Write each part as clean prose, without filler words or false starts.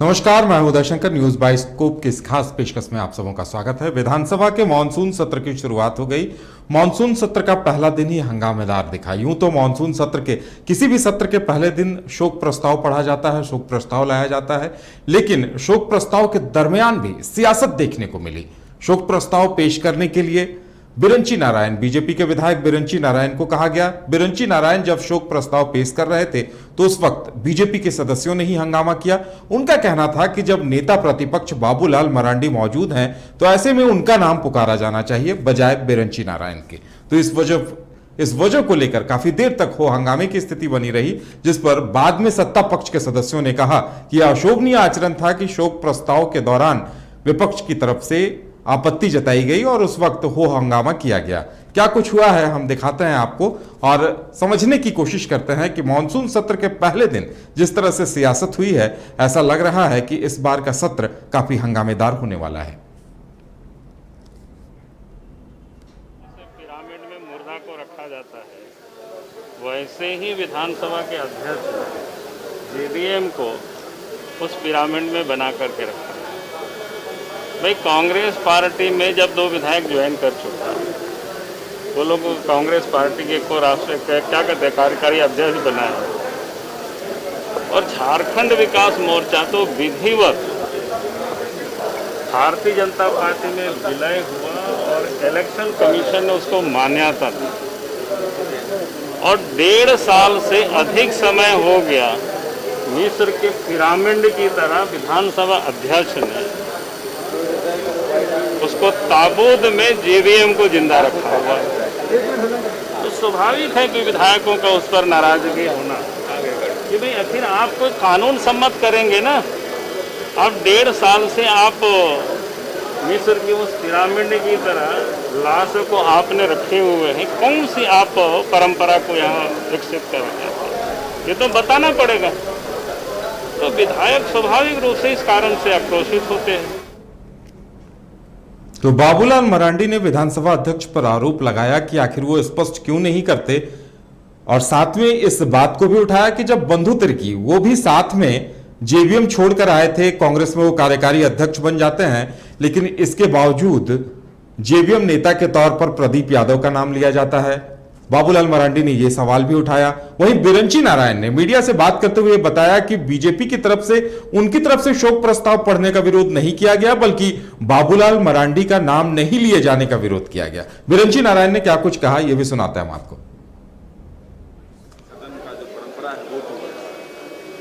नमस्कार, मैं हूं उदयशंकर। न्यूज बाय स्कोप के इस खास पेशकश में आप सबों का स्वागत है। विधानसभा के मानसून सत्र की शुरुआत हो गई। मानसून सत्र का पहला दिन ही हंगामेदार दिखा। यूं तो मानसून सत्र के किसी भी सत्र के पहले दिन शोक प्रस्ताव पढ़ा जाता है, शोक प्रस्ताव लाया जाता है, लेकिन शोक प्रस्ताव के दरमियान भी सियासत देखने को मिली। शोक प्रस्ताव पेश करने के लिए बिरंची नारायण, बीजेपी के विधायक बिरंची नारायण को कहा गया। बिरंची नारायण जब शोक प्रस्ताव पेश कर रहे थे तो उस वक्त बीजेपी के सदस्यों ने ही हंगामा किया। उनका कहना था कि जब नेता प्रतिपक्ष बाबूलाल मरांडी मौजूद हैं तो ऐसे में उनका नाम पुकारा जाना चाहिए बजाय बिरंची नारायण के। तो इस वजह को लेकर काफी देर तक हो हंगामे की स्थिति बनी रही, जिस पर बाद में सत्ता पक्ष के सदस्यों ने कहा कि यह अशोभनीय आचरण था कि शोक प्रस्ताव के दौरान विपक्ष की तरफ से आपत्ति जताई गई और उस वक्त हो हंगामा किया गया। क्या कुछ हुआ है हम दिखाते हैं आपको और समझने की कोशिश करते हैं कि मानसून सत्र के पहले दिन जिस तरह से सियासत हुई है, ऐसा लग रहा है कि इस बार का सत्र काफी हंगामेदार होने वाला है। पिरामिड में मुर्दा को रखा जाता है, वैसे ही विधानसभा के अध्यक्ष जेडीएम को उस पिरामिड में बना करके रखा। भाई, कांग्रेस पार्टी में जब 2 विधायक ज्वाइन कर चुका, वो लोग कांग्रेस पार्टी के को राष्ट्रीय क्या कहते हैं कार्यकारी अध्यक्ष बनाए, और झारखंड विकास मोर्चा तो विधिवत भारतीय जनता पार्टी में विलय हुआ और इलेक्शन कमीशन ने उसको मान्यता दी, और 1.5 साल से अधिक समय हो गया मिस्र के पिरामिड की तरह विधानसभा अध्यक्ष ने उसको ताबूत में जेडीएम को जिंदा रखा हुआ है। तो स्वाभाविक है कि विधायकों का उस पर नाराजगी होना कि भाई आखिर आप कोई कानून सम्मत करेंगे ना। अब 1.5 साल से आप मिस्र की उस पिरामिड की तरह लाश को आपने रखे हुए हैं, कौन सी आप परंपरा को यहाँ विकसित कर रहे हैं, ये तो बताना पड़ेगा। तो विधायक स्वाभाविक रूप से इस कारण से आक्रोशित होते हैं। तो बाबूलाल मरांडी ने विधानसभा अध्यक्ष पर आरोप लगाया कि आखिर वो स्पष्ट क्यों नहीं करते, और साथ में इस बात को भी उठाया कि जब बंधु तिर्की वो भी साथ में जेवीएम छोड़कर आए थे, कांग्रेस में वो कार्यकारी अध्यक्ष बन जाते हैं, लेकिन इसके बावजूद जेवीएम नेता के तौर पर प्रदीप यादव का नाम लिया जाता है। बाबूलाल मरांडी ने यह सवाल भी उठाया। वहीं बिरंची नारायण ने मीडिया से बात करते हुए बताया कि बीजेपी की तरफ से उनकी तरफ से शोक प्रस्ताव पढ़ने का विरोध नहीं किया गया, बल्कि बाबूलाल मरांडी का नाम नहीं लिए जाने का विरोध किया गया। बिरंची नारायण ने क्या कुछ कहा, यह भी सुनाते हैं हम आपको।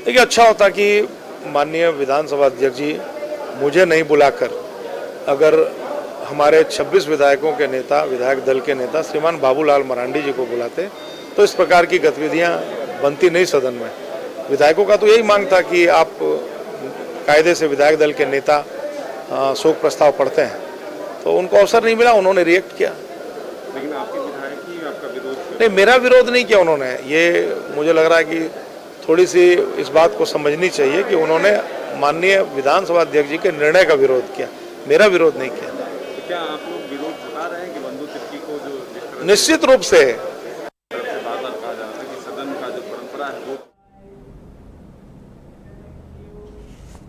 देखिए, अच्छा होता कि माननीय विधानसभा अध्यक्ष जी मुझे नहीं बुलाकर अगर हमारे 26 विधायकों के नेता, विधायक दल के नेता श्रीमान बाबूलाल मरांडी जी को बुलाते तो इस प्रकार की गतिविधियां बनती नहीं सदन में। विधायकों का तो यही मांग था कि आप कायदे से विधायक दल के नेता शोक प्रस्ताव पढ़ते हैं, तो उनको अवसर नहीं मिला, उन्होंने रिएक्ट किया। लेकिन आपके विधायक ही आपका विरोध नहीं, मेरा विरोध नहीं किया उन्होंने। ये मुझे लग रहा है कि थोड़ी सी इस बात को समझनी चाहिए कि उन्होंने माननीय विधानसभा अध्यक्ष जी के निर्णय का विरोध किया, मेरा विरोध नहीं किया। तो क्या आप लोग विरोध जता रहे हैं कि बंधु तिर्की को जो निश्चित रूप से बार-बार कहा जा रहा है कि सदन का जो परंपरा है वो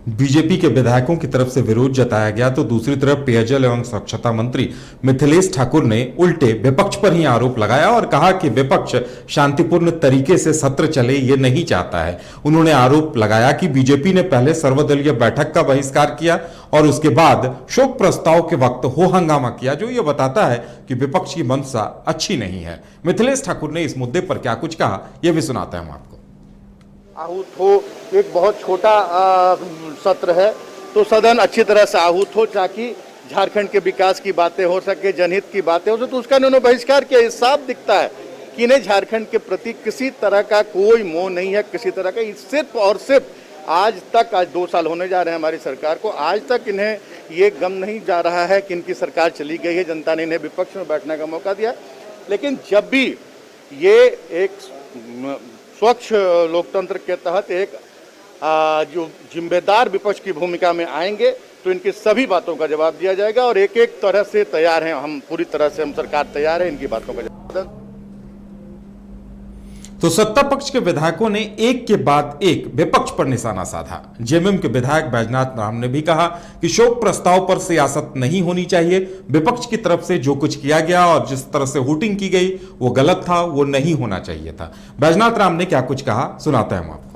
बीजेपी के विधायकों की तरफ से विरोध जताया गया, तो दूसरी तरफ पेयजल एवं स्वच्छता मंत्री मिथिलेश ठाकुर ने उल्टे विपक्ष पर ही आरोप लगाया और कहा कि विपक्ष शांतिपूर्ण तरीके से सत्र चले ये नहीं चाहता है। उन्होंने आरोप लगाया कि बीजेपी ने पहले सर्वदलीय बैठक का बहिष्कार किया और उसके बाद शोक प्रस्ताव के वक्त हो हंगामा किया, जो ये बताता है कि विपक्ष की मंशा अच्छी नहीं है। मिथिलेश ठाकुर ने इस मुद्दे पर क्या कुछ कहा, यह भी सुनाते हैं हम आपको। आहूत हो, एक बहुत छोटा सत्र है, तो सदन अच्छी तरह से आहूत हो ताकि झारखंड के विकास की बातें हो सके, जनहित की बातें हो सके। तो उसका उन्होंने बहिष्कार किया। साफ दिखता है कि इन्हें झारखंड के प्रति किसी तरह का कोई मोह नहीं है, किसी तरह का। सिर्फ और सिर्फ आज 2 साल होने जा रहे हैं हमारी सरकार को, आज तक इन्हें ये गम नहीं जा रहा है कि इनकी सरकार चली गई है, जनता ने इन्हें विपक्ष में बैठने का मौका दिया। लेकिन जब भी ये एक स्वच्छ लोकतंत्र के तहत एक जो जिम्मेदार विपक्ष की भूमिका में आएंगे तो इनकी सभी बातों का जवाब दिया जाएगा, और एक एक तरह से तैयार हैं हम, पूरी तरह से हम सरकार तैयार है इनकी बातों का जवाब। तो सत्ता पक्ष के विधायकों ने एक के बाद एक विपक्ष पर निशाना साधा। जेएमएम के विधायक बैजनाथ राम ने भी कहा कि शोक प्रस्ताव पर सियासत नहीं होनी चाहिए। विपक्ष की तरफ से जो कुछ किया गया और जिस तरह से हुटिंग की गई वो गलत था, वो नहीं होना चाहिए था। बैजनाथ राम ने क्या कुछ कहा, सुनाते हैं हम आपको।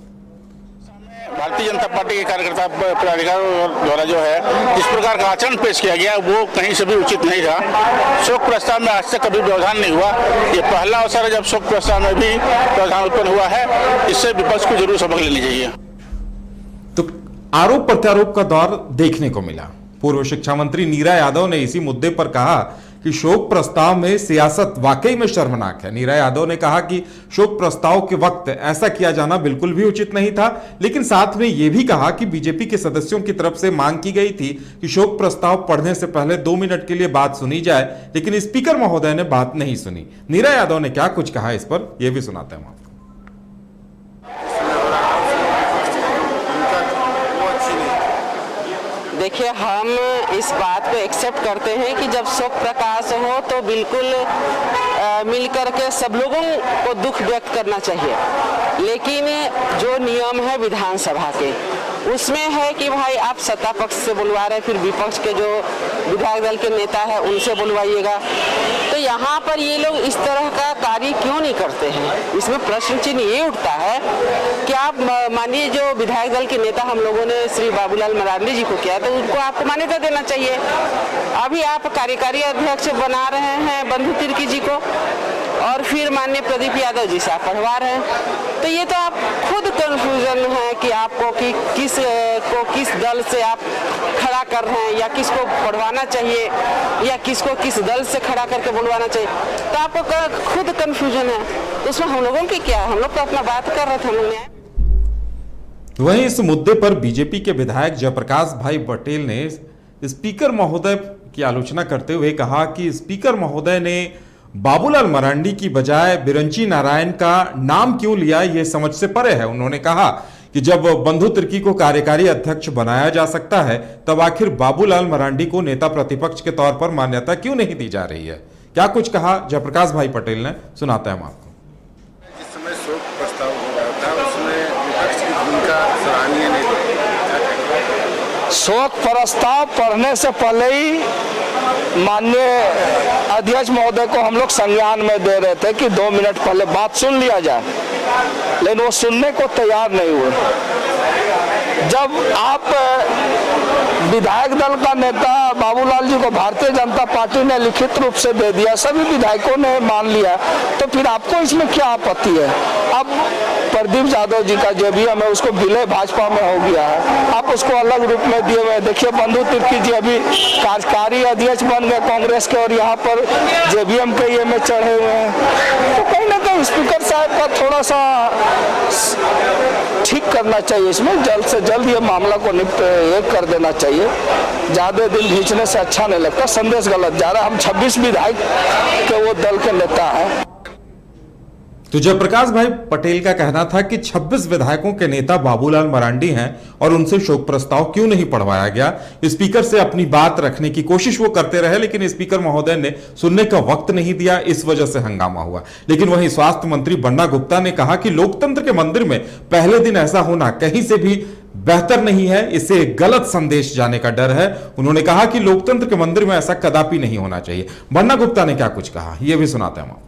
भारतीय जनता पार्टी के कार्यकर्ता पदाधिकारियों द्वारा जो है इस प्रकार का आचरण पेश किया गया वो कहीं से भी उचित नहीं था। शोक प्रस्ताव में आज तक कभी व्यवधान नहीं हुआ। ये पहला अवसर है जब शोक प्रस्ताव में भी व्यवधान उत्पन्न हुआ है। इससे विपक्ष को जरूर सबक लेनी चाहिए। तो आरोप प्रत्यारोप का दौर देखने को मिला। पूर्व शिक्षा मंत्री नीरा यादव ने इसी मुद्दे पर कहा कि शोक प्रस्ताव में सियासत वाकई में शर्मनाक है। नीरा यादव ने कहा कि शोक प्रस्ताव के वक्त ऐसा किया जाना बिल्कुल भी उचित नहीं था, लेकिन साथ में यह भी कहा कि बीजेपी के सदस्यों की तरफ से मांग की गई थी कि शोक प्रस्ताव पढ़ने से पहले 2 मिनट के लिए बात सुनी जाए, लेकिन स्पीकर महोदय ने बात नहीं सुनी। नीरा यादव ने क्या कुछ कहा इस पर यह भी सुनाते हैं आपको। देखिए, हम इस बात को एक्सेप्ट करते हैं कि जब शोक प्रकाश हो तो बिल्कुल मिल करके सब लोगों को दुख व्यक्त करना चाहिए, लेकिन जो नियम है विधानसभा के उसमें है कि भाई आप सत्ता पक्ष से बुलवा रहे, फिर विपक्ष के जो विधायक दल के नेता है उनसे बुलवाइएगा। तो यहाँ पर ये लोग इस तरह का कार्य क्यों नहीं करते हैं? इसमें प्रश्न चिन्ह ये उठता है कि आप मानिए जो विधायक दल के नेता हम लोगों ने श्री बाबूलाल मरांडी जी को किया तो उनको आपको मान्यता देना चाहिए। अभी आप कार्यकारी अध्यक्ष बना रहे हैं बंधु तिर्की जी को और फिर माननीय प्रदीप यादव जी से आप पढ़वा रहे हैं। तो ये तो आप खुद कंफ्यूजन है कि आपको कि किस दल से आप खड़ा कर रहे हैं या किसको पढ़वाना चाहिए या किसको किस दल से खड़ा करके बुलवाना चाहिए, तो आपको खुद कंफ्यूजन है। उसमें हम लोगों की क्या है? हम लोग तो अपना बात कर रहे थे। हम लोग वहीं इस मुद्दे पर बीजेपी के विधायक जयप्रकाश भाई पटेल ने स्पीकर महोदय की आलोचना करते हुए कहा कि स्पीकर महोदय ने बाबूलाल मरांडी की बजाय बिरंची नारायण का नाम क्यों लिया, यह समझ से परे है। उन्होंने कहा कि जब बंधु तिर्की को कार्यकारी अध्यक्ष बनाया जा सकता है तब आखिर बाबूलाल मरांडी को नेता प्रतिपक्ष के तौर पर मान्यता क्यों नहीं दी जा रही है। क्या कुछ कहा जयप्रकाश भाई पटेल ने, सुनाते हैं हम आपको। जिस समय शोक प्रस्ताव हो रहा था उसमें विपक्ष की भूमिका सराहनीय नहीं थी। शोक प्रस्ताव पढ़ने से पहले ही माननीय अध्यक्ष महोदय को हम लोग संज्ञान में दे रहे थे कि 2 मिनट पहले बात सुन लिया जाए, लेकिन वो सुनने को तैयार नहीं हुए। जब आप विधायक दल का नेता बाबूलाल जी को भारतीय जनता पार्टी ने लिखित रूप से दे दिया, सभी विधायकों ने मान लिया, तो फिर आपको इसमें क्या आपत्ति है? अब प्रदीप यादव जी का जेबीएम है उसको विलय भाजपा में हो गया है, आप उसको अलग रूप में दिए हुए। देखिए बंधु तिर्की जी अभी कार्यकारी अध्यक्ष बन गए कांग्रेस के और यहाँ पर जेबीएम के ये में चढ़े हुए हैं। तो कहीं ना कहीं स्पीकर साहब का थोड़ा सा ठीक करना चाहिए, इसमें जल्द से जल्द ये मामला को निपट कर देना चाहिए। ज़्यादा दिन खींचने से अच्छा नहीं लगता, संदेश गलत जा रहा है। हम 26 विधायक के वो दल के नेता हैं। तो जयप्रकाश भाई पटेल का कहना था कि 26 विधायकों के नेता बाबूलाल मरांडी हैं और उनसे शोक प्रस्ताव क्यों नहीं पढ़वाया गया। स्पीकर से अपनी बात रखने की कोशिश वो करते रहे, लेकिन स्पीकर महोदय ने सुनने का वक्त नहीं दिया, इस वजह से हंगामा हुआ। लेकिन वहीं स्वास्थ्य मंत्री बन्ना गुप्ता ने कहा कि लोकतंत्र के मंदिर में पहले दिन ऐसा होना कहीं से भी बेहतर नहीं है, इससे गलत संदेश जाने का डर है। उन्होंने कहा कि लोकतंत्र के मंदिर में ऐसा कदापि नहीं होना चाहिए। बन्ना गुप्ता ने क्या कुछ कहा यह भी सुनाते हैं आपको।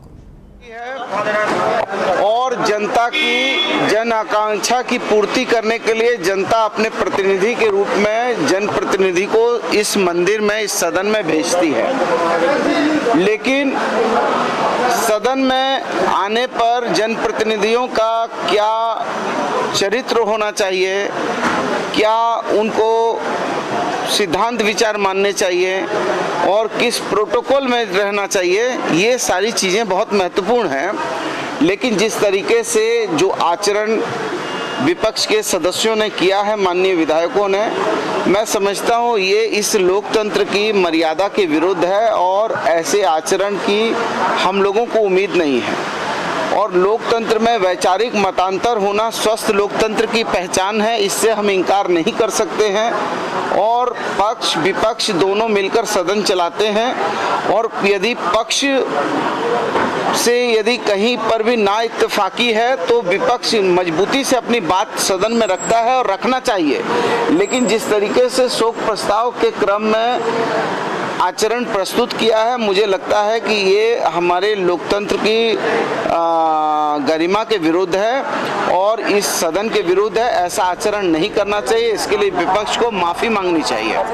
और जनता की जन आकांक्षा की पूर्ति करने के लिए जनता अपने प्रतिनिधि के रूप में जनप्रतिनिधि को इस मंदिर में, इस सदन में भेजती है। लेकिन सदन में आने पर जनप्रतिनिधियों का क्या चरित्र होना चाहिए, क्या उनको सिद्धांत विचार मानने चाहिए और किस प्रोटोकॉल में रहना चाहिए, ये सारी चीज़ें बहुत महत्वपूर्ण हैं। लेकिन जिस तरीके से जो आचरण विपक्ष के सदस्यों ने किया है, माननीय विधायकों ने, मैं समझता हूँ ये इस लोकतंत्र की मर्यादा के विरुद्ध है और ऐसे आचरण की हम लोगों को उम्मीद नहीं है। और लोकतंत्र में वैचारिक मतांतर होना स्वस्थ लोकतंत्र की पहचान है, इससे हम इनकार नहीं कर सकते हैं। और पक्ष विपक्ष दोनों मिलकर सदन चलाते हैं, और यदि पक्ष से यदि कहीं पर भी ना इत्तेफाकी है तो विपक्ष मजबूती से अपनी बात सदन में रखता है और रखना चाहिए। लेकिन जिस तरीके से शोक प्रस्ताव के क्रम में आचरण प्रस्तुत किया है, मुझे लगता है कि ये हमारे लोकतंत्र की गरिमा के विरुद्ध है और इस सदन के विरुद्ध है। ऐसा आचरण नहीं करना चाहिए, इसके लिए विपक्ष को माफी मांगनी चाहिए।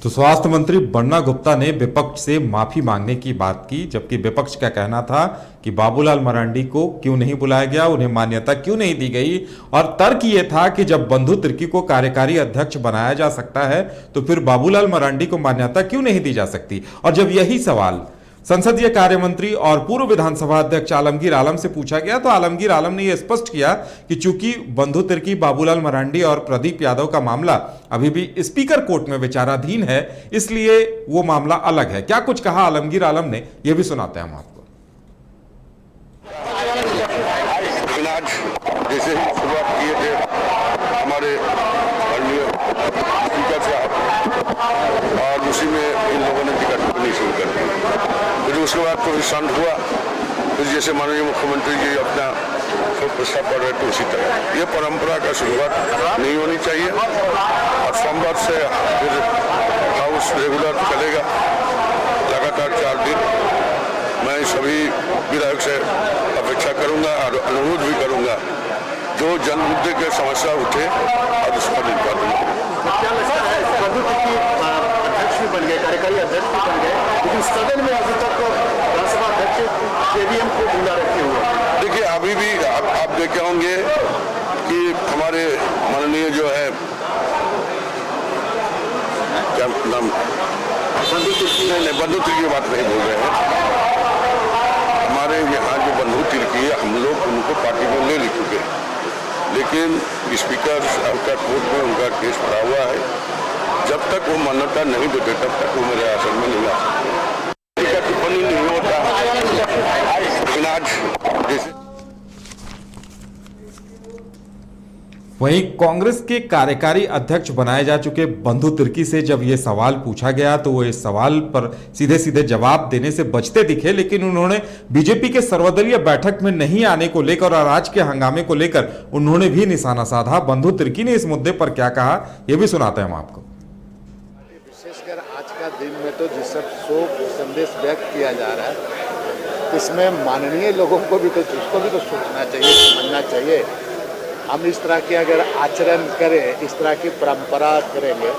तो स्वास्थ्य मंत्री बन्ना गुप्ता ने विपक्ष से माफी मांगने की बात की, जबकि विपक्ष का कहना था कि बाबूलाल मरांडी को क्यों नहीं बुलाया गया, उन्हें मान्यता क्यों नहीं दी गई। और तर्क ये था कि जब बंधु तिर्की को कार्यकारी अध्यक्ष बनाया जा सकता है तो फिर बाबूलाल मरांडी को मान्यता क्यों नहीं दी जा सकती। और जब यही सवाल संसदीय कार्य मंत्री और पूर्व विधानसभा अध्यक्ष आलमगीर आलम से पूछा गया तो आलमगीर आलम ने यह स्पष्ट किया कि चूंकि बंधु तिर्की, बाबूलाल मरांडी और प्रदीप यादव का मामला अभी भी स्पीकर कोर्ट में विचाराधीन है, इसलिए वो मामला अलग है। क्या कुछ कहा आलमगीर आलम ने, यह भी सुनाते हैं हम आपको। जैसे ही शुरुआत किए थे हमारे स्पीकर साहब, और उसी में इन लोगों ने टिकट नहीं शुरू कर दी। फिर उसके बाद तो शांत हुआ। फिर जैसे माननीय मुख्यमंत्री जी अपना शोक प्रस्ताव पढ़ रहे थे उसी तरह। ये परंपरा का शुरुआत नहीं होनी चाहिए। और सोमवार से फिर हाउस रेगुलर चलेगा लगातार 4 दिन। मैं सभी विधायक से अपेक्षा करूंगा और अनुरोध भी करूंगा, जो जन मुद्दे के समस्या उठे और उस पर निपटान अध्यक्ष भी बन गए, कार्यकारी अध्यक्ष भी बन गए, लेकिन सदन में अभी तक विधानसभा अध्यक्ष जेवीएम को जिंदा रखे हुए। देखिए, अभी भी आप देखे होंगे कि हमारे माननीय जो है क्या नाम बंधु तिर्की की बात नहीं बोल रहे हैं। हमारे यहाँ जो बंधु तिर्की है, हम लोग उनको पार्टी में ले चुके हैं, लेकिन स्पीकर का कोर्ट में उनका केस पड़ा हुआ है। जब तक वो मान्यता नहीं देते तब तक वो मेरे आसन में नहीं आ सकते। टिप्पणी नहीं होता। लेकिन आज जैसे वहीं कांग्रेस के कार्यकारी अध्यक्ष बनाए जा चुके बंधु तिर्की से जब यह सवाल पूछा गया तो वो इस सवाल पर सीधे सीधे जवाब देने से बचते दिखे, लेकिन उन्होंने बीजेपी के सर्वदलीय बैठक में नहीं आने को लेकर और आज के हंगामे को लेकर उन्होंने भी निशाना साधा। बंधु तिर्की ने इस मुद्दे पर क्या कहा, यह भी सुनाते हैं हम आपको। विशेषकर आज का दिन में तो जिस सब शोक संदेश व्यक्त किया जा रहा है, इसमें माननीय लोगों को भी तो उसको भी तो सोचना चाहिए, समझना चाहिए। हम इस तरह के अगर आचरण करें, इस तरह की परंपरा करेंगे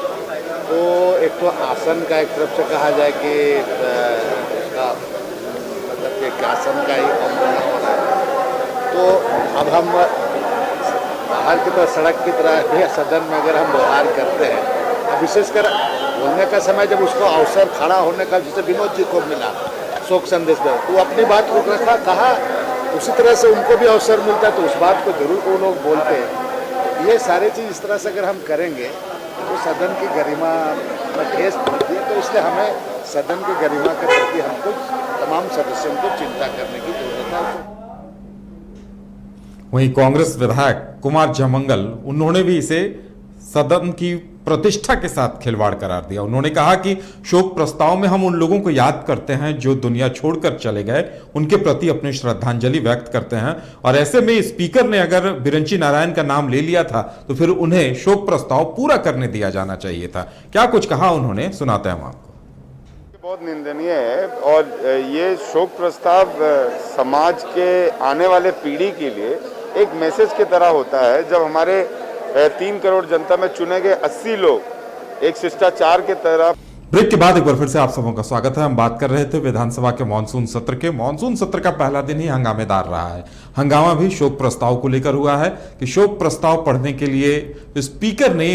तो एक तो आसन का एक तरफ से कहा जाए कि मतलब एक आसन का ही अवमानना हो रहा है। तो अब हम बाहर की तरह सड़क की तरह भी सदन में अगर हम व्यवहार करते हैं, अब विशेषकर बोलने का समय जब उसको अवसर खड़ा होने का, जैसे विनोद जी को मिला शोक संदेश में, तो अपनी बात को रखा, कहा, उसी तरह से उनको भी अवसर मिलता है तो उस बात को जरूर वो लोग बोलते हैं। ये सारे चीज़ इस तरह से अगर हम करेंगे तो सदन की गरिमा में ठेस पड़ती है। तो इसलिए हमें सदन की गरिमा के प्रति हमको तमाम सदस्यों को चिंता करने की जरूरत है। वहीं कांग्रेस विधायक कुमार जयमंगल, उन्होंने भी इसे सदन की प्रतिष्ठा के साथ खिलवाड़ करार दिया। उन्होंने कहा कि शोक प्रस्ताव में हम उन लोगों को याद करते हैं जो दुनिया छोड़कर चले गए, उनके प्रति अपनी श्रद्धांजलि व्यक्त करते हैं। और ऐसे में स्पीकर ने अगर बिरंची नारायण का नाम ले लिया था तो फिर उन्हें शोक प्रस्ताव पूरा करने दिया जाना चाहिए था। क्या कुछ कहा उन्होंने, सुनाते हैं हम आपको। बहुत निंदनीय है और ये शोक प्रस्ताव समाज के आने वाले पीढ़ी के लिए एक मैसेज की तरह होता है। जब हमारे 3 करोड़ जनता में चुने गए 80 लोग एक शिष्टाचार के तरह। ब्रेक के बाद एक बार फिर से आप सबों का स्वागत है। हम बात कर रहे थे विधानसभा के मानसून सत्र के। मानसून सत्र का पहला दिन ही हंगामेदार रहा है। हंगामा भी शोक प्रस्ताव को लेकर हुआ है कि शोक प्रस्ताव पढ़ने के लिए स्पीकर ने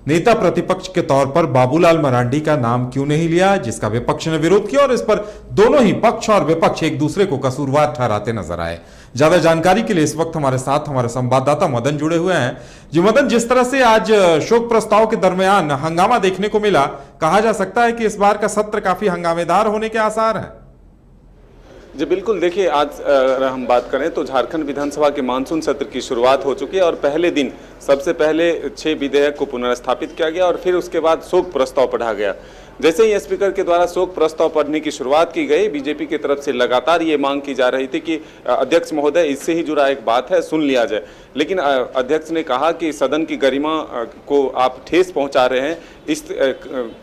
नेता प्रतिपक्ष के तौर पर बाबूलाल मरांडी का नाम क्यों नहीं लिया, जिसका विपक्ष ने विरोध किया और इस पर दोनों ही पक्ष और विपक्ष एक दूसरे को कसूरवार ठहराते नजर आए। ज्यादा जानकारी के लिए इस वक्त हमारे साथ हमारे संवाददाता मदन जुड़े हुए हैं। जी मदन, जिस तरह से आज शोक प्रस्ताव के दरमियान हंगामा देखने को मिला, कहा जा सकता है कि इस बार का सत्र काफी हंगामेदार होने के आसार हैं। जी बिल्कुल, देखिए आज अगर हम बात करें तो झारखंड विधानसभा के मानसून सत्र की शुरुआत हो चुकी है और पहले दिन सबसे पहले 6 विधेयक को पुनर्स्थापित किया गया और फिर उसके बाद शोक प्रस्ताव पढ़ा गया। जैसे ही स्पीकर के द्वारा शोक प्रस्ताव पढ़ने की शुरुआत की गई, बीजेपी की तरफ से लगातार ये मांग की जा रही थी कि अध्यक्ष महोदय इससे ही जुड़ा एक बात है, सुन लिया जाए। लेकिन अध्यक्ष ने कहा कि सदन की गरिमा को आप ठेस पहुंचा रहे हैं। इस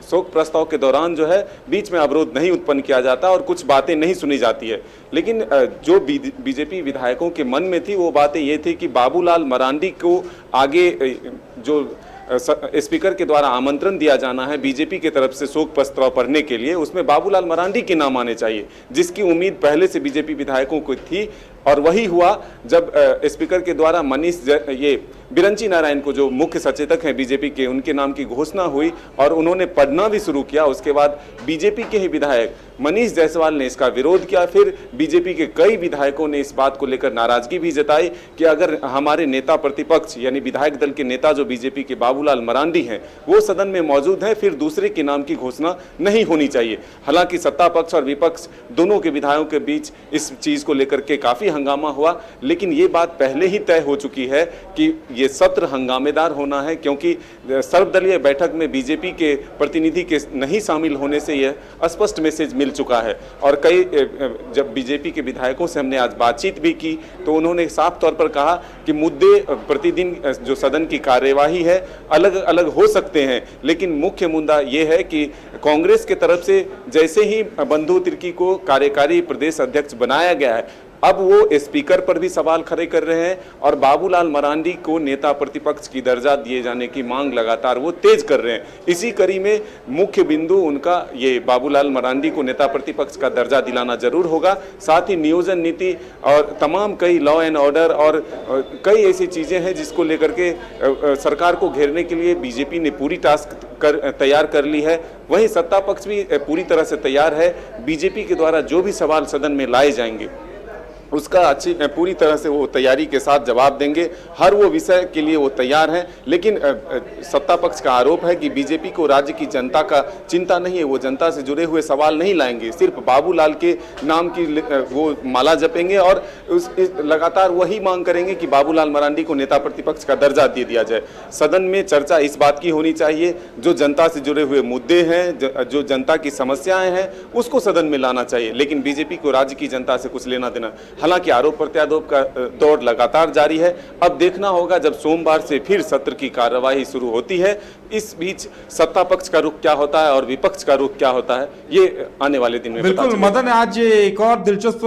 शोक प्रस्ताव के दौरान जो है बीच में अवरोध नहीं उत्पन्न किया जाता और कुछ बातें नहीं सुनी जाती है। लेकिन जो बीजेपी विधायकों के मन में थी वो बातें ये थी कि बाबूलाल मरांडी को आगे जो स्पीकर के द्वारा आमंत्रण दिया जाना है बीजेपी की तरफ से शोक प्रस्ताव पढ़ने के लिए, उसमें बाबूलाल मरांडी के नाम आने चाहिए, जिसकी उम्मीद पहले से बीजेपी विधायकों को थी। और वही हुआ जब स्पीकर के द्वारा ये बिरंची नारायण को, जो मुख्य सचेतक हैं बीजेपी के, उनके नाम की घोषणा हुई और उन्होंने पढ़ना भी शुरू किया। उसके बाद बीजेपी के ही विधायक मनीष जायसवाल ने इसका विरोध किया। फिर बीजेपी के कई विधायकों ने इस बात को लेकर नाराजगी भी जताई कि अगर हमारे नेता प्रतिपक्ष यानी विधायक दल के नेता जो बीजेपी के बाबूलाल मरांडी हैं वो सदन में मौजूद हैं, फिर दूसरे के नाम की घोषणा नहीं होनी चाहिए। हालांकि सत्ता पक्ष और विपक्ष दोनों के विधायकों के बीच इस चीज को लेकर के काफी हंगामा हुआ, लेकिन ये बात पहले ही तय हो चुकी है कि ये सत्र हंगामेदार होना है, क्योंकि सर्वदलीय बैठक में बीजेपी के प्रतिनिधि के नहीं शामिल होने से यह स्पष्ट मैसेज मिल चुका है। और कई जब बीजेपी के विधायकों से हमने आज बातचीत भी की तो उन्होंने साफ तौर पर कहा कि मुद्दे प्रतिदिन जो सदन की कार्यवाही है अलग अलग हो सकते हैं, लेकिन मुख्य मुद्दा यह है कि कांग्रेस के तरफ से जैसे ही बंधु तिर्की को कार्यकारी प्रदेश अध्यक्ष बनाया गया है, अब वो स्पीकर पर भी सवाल खड़े कर रहे हैं और बाबूलाल मरांडी को नेता प्रतिपक्ष की दर्जा दिए जाने की मांग लगातार वो तेज कर रहे हैं। इसी कड़ी में मुख्य बिंदु उनका ये बाबूलाल मरांडी को नेता प्रतिपक्ष का दर्जा दिलाना जरूर होगा। साथ ही नियोजन नीति और तमाम कई लॉ एंड ऑर्डर और कई ऐसी चीज़ें हैं जिसको लेकर के सरकार को घेरने के लिए बीजेपी ने पूरी टास्क तैयार कर ली है। वहीं सत्ता पक्ष भी पूरी तरह से तैयार है। बीजेपी के द्वारा जो भी सवाल सदन में लाए जाएंगे उसका पूरी तरह से वो तैयारी के साथ जवाब देंगे। हर वो विषय के लिए वो तैयार हैं। लेकिन सत्ता पक्ष का आरोप है कि बीजेपी को राज्य की जनता का चिंता नहीं है, वो जनता से जुड़े हुए सवाल नहीं लाएंगे, सिर्फ बाबूलाल के नाम की वो माला जपेंगे और लगातार वही मांग करेंगे कि बाबूलाल मरांडी को नेता प्रतिपक्ष का दर्जा दे दिया जाए। सदन में चर्चा इस बात की होनी चाहिए, जो जनता से जुड़े हुए मुद्दे हैं, जो जनता की समस्याएं हैं, उसको सदन में लाना चाहिए। लेकिन बीजेपी को राज्य की जनता से कुछ लेना देना। हालांकि आरोप प्रत्यारोप का दौर लगातार जारी है। अब देखना होगा जब सोमवार से फिर सत्र की कार्यवाही शुरू होती है, इस बीच सत्ता पक्ष का रुख क्या होता है और विपक्ष का रुख क्या होता है, ये आने वाले दिन में बिल्कुल मदन, आज एक और दिलचस्प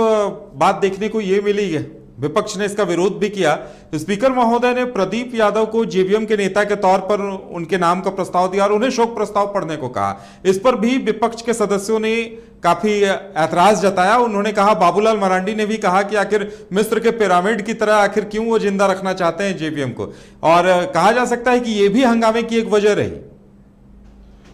बात देखने को ये मिली है, विपक्ष ने इसका विरोध भी किया। स्पीकर महोदय ने प्रदीप यादव को जेवीएम के नेता के तौर पर उनके नाम का प्रस्ताव दिया और उन्हें शोक प्रस्ताव पढ़ने को कहा। इस पर भी विपक्ष के सदस्यों ने काफी ऐतराज जताया। उन्होंने कहा, बाबूलाल मरांडी ने भी कहा कि आखिर मिस्र के पिरामिड की तरह आखिर क्यों वो जिंदा रखना चाहते हैं जेवीएम को, और कहा जा सकता है कि ये भी हंगामे की एक वजह रही।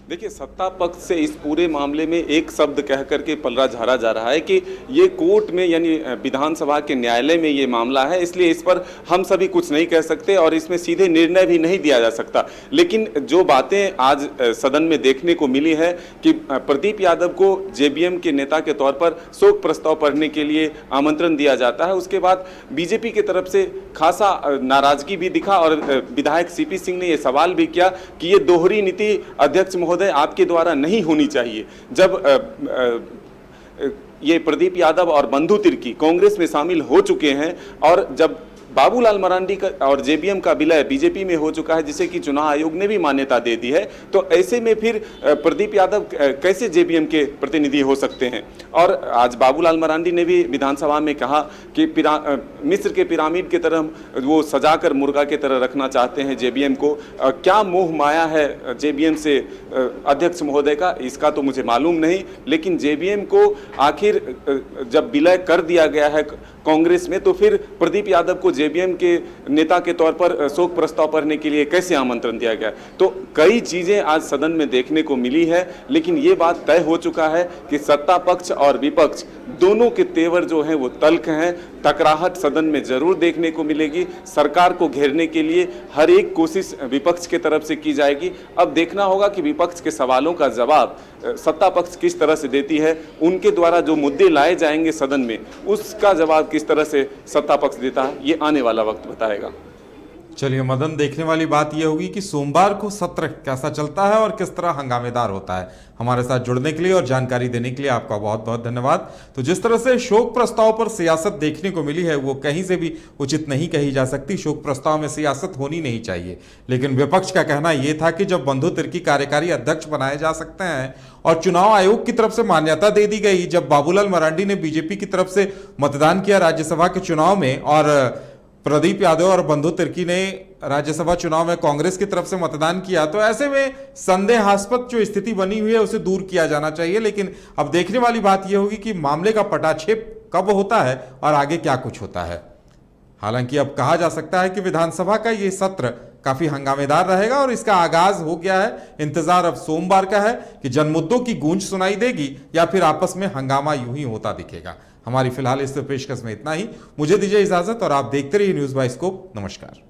देखिए, सत्ता पक्ष से इस पूरे मामले में एक शब्द कह करके पलड़ा झाड़ा जा रहा है कि ये कोर्ट में यानी विधानसभा के न्यायालय में ये मामला है, इसलिए इस पर हम सभी कुछ नहीं कह सकते और इसमें सीधे निर्णय भी नहीं दिया जा सकता। लेकिन जो बातें आज सदन में देखने को मिली है कि प्रदीप यादव को जेबीएम के नेता के तौर पर शोक प्रस्ताव पढ़ने के लिए आमंत्रण दिया जाता है, उसके बाद बीजेपी की तरफ से खासा नाराजगी भी दिखा और विधायक सीपी सिंह ने यह सवाल भी किया कि ये दोहरी नीति अध्यक्ष महोदय आपके द्वारा नहीं होनी चाहिए। जब ये प्रदीप यादव और बंधु तिर्की कांग्रेस में शामिल हो चुके हैं और जब बाबूलाल मरांडी का और जेबीएम का विलय बीजेपी में हो चुका है, जिसे कि चुनाव आयोग ने भी मान्यता दे दी है, तो ऐसे में फिर प्रदीप यादव कैसे जेबीएम के प्रतिनिधि हो सकते हैं। और आज बाबूलाल मरांडी ने भी विधानसभा में कहा कि मिस्र के पिरामिड की तरह वो सजाकर मुर्गा की तरह रखना चाहते हैं जेबीएम को। क्या मोह माया है जेबीएम से अध्यक्ष महोदय का, इसका तो मुझे मालूम नहीं, लेकिन जेबीएम को आखिर जब विलय कर दिया गया है कांग्रेस में, तो फिर प्रदीप यादव को जेबीएम के नेता के तौर पर शोक प्रस्ताव पढ़ने के लिए कैसे आमंत्रण दिया गया? तो कई चीजें आज सदन में देखने को मिली है, लेकिन ये बात तय हो चुका है कि सत्ता पक्ष और विपक्ष दोनों के तेवर जो हैं वो तल्ख हैं। टकराहट सदन में जरूर देखने को मिलेगी। सरकार को घेरने के लिए हर एक कोशिश विपक्ष के तरफ से की जाएगी। अब देखना होगा कि विपक्ष के सवालों का जवाब सत्ता पक्ष किस तरह से देती है, उनके द्वारा जो मुद्दे लाए जाएंगे सदन में उसका जवाब किस तरह से सत्ता पक्ष देता है, ये आने वाला वक्त बताएगा। चलिए मदन, देखने वाली बात यह होगी कि सोमवार को सत्र कैसा चलता है और किस तरह हंगामेदार होता है। हमारे साथ जुड़ने के लिए और जानकारी देने के लिए आपका बहुत बहुत धन्यवाद। तो जिस तरह से शोक प्रस्ताव पर सियासत देखने को मिली है वो कहीं से भी उचित नहीं कही जा सकती। शोक प्रस्ताव में सियासत होनी नहीं चाहिए, लेकिन विपक्ष का कहना यह था कि जब बंधु तिर्की कार्यकारी अध्यक्ष बनाए जा सकते हैं और चुनाव आयोग की तरफ से मान्यता दे दी गई, जब बाबूलाल मरांडी ने बीजेपी की तरफ से मतदान किया राज्यसभा के चुनाव में और प्रदीप यादव और बंधु तिर्की ने राज्यसभा चुनाव में कांग्रेस की तरफ से मतदान किया, तो ऐसे में संदेहास्पद जो स्थिति बनी हुई है उसे दूर किया जाना चाहिए। लेकिन अब देखने वाली बात यह होगी कि मामले का पटाक्षेप कब होता है और आगे क्या कुछ होता है। हालांकि अब कहा जा सकता है कि विधानसभा का ये सत्र काफी हंगामेदार रहेगा और इसका आगाज हो गया है। इंतजार अब सोमवार का है कि जनमुद्दों की गूंज सुनाई देगी या फिर आपस में हंगामा यूं ही होता दिखेगा। हमारी फिलहाल इस पेशकश में इतना ही। मुझे दीजिए इजाजत और आप देखते रहिए न्यूज़ बाय स्कोप। नमस्कार।